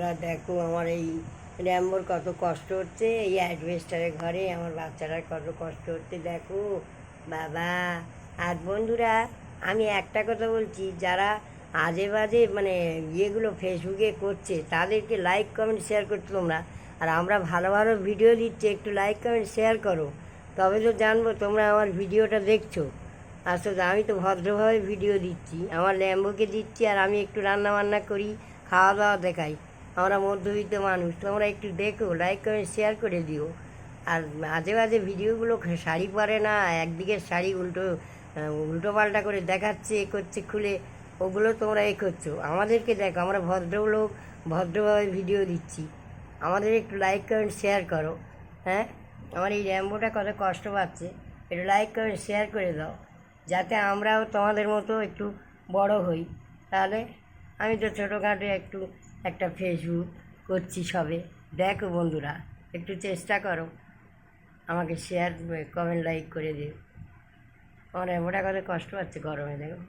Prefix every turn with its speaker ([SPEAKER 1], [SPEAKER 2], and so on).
[SPEAKER 1] বন্ধুরা দেখো আমার এই র্যাম্বোর কত কষ্ট হচ্ছে, এই অ্যাডভেস্টারের ঘরে আমার বাচ্চাটার কত কষ্ট হচ্ছে দেখো বাবা। আর বন্ধুরা আমি একটা কথা বলছি, যারা আজে বাজে মানে ইয়েগুলো ফেসবুকে করছে তাদেরকে লাইক কমেন্ট শেয়ার করতে তোমরা। আর আমরা ভালো ভালো ভিডিও দিচ্ছি, একটু লাইক কমেন্ট শেয়ার করো, তবে তো জানবো তোমরা আমার ভিডিওটা দেখছো। আসলে আমি তো ভদ্রভাবে ভিডিও দিচ্ছি, আমার ল্যাম্বোকে দিচ্ছি, আর আমি একটু রান্না বান্না করি, খাওয়া দাওয়া দেখাই। আমরা মধ্যবিত্ত মানুষ, তোমরা একটু দেখো, লাইক করে শেয়ার করে দিও। আর মাঝে মাঝে ভিডিওগুলো শাড়ি পরে না, একদিকে শাড়ি উল্টো পাল্টা করে দেখাচ্ছে, এ করছে খুলে, ওগুলো তোমরা এ করছো। আমাদেরকে দেখো, আমরা ভদ্রলোক, ভদ্রভাবে ভিডিও দিচ্ছি, আমাদের একটু লাইক কমেন্ট শেয়ার করো। হ্যাঁ, আমার এই র্যাম্বোটা কত কষ্ট পাচ্ছে, একটু লাইক কমেন্ট শেয়ার করে দাও, যাতে আমরাও তোমাদের মতো একটু বড় হই। তাহলে আমি তো ছোটোখাটো একটু একটা ফেসবুক করছি সবে, দেখো বন্ধুরা একটু চেষ্টা করো, আমাকে শেয়ার কমেন্ট লাইক করে দিও। আমার এমনটা করে কষ্ট পাচ্ছে গরমে দেখো।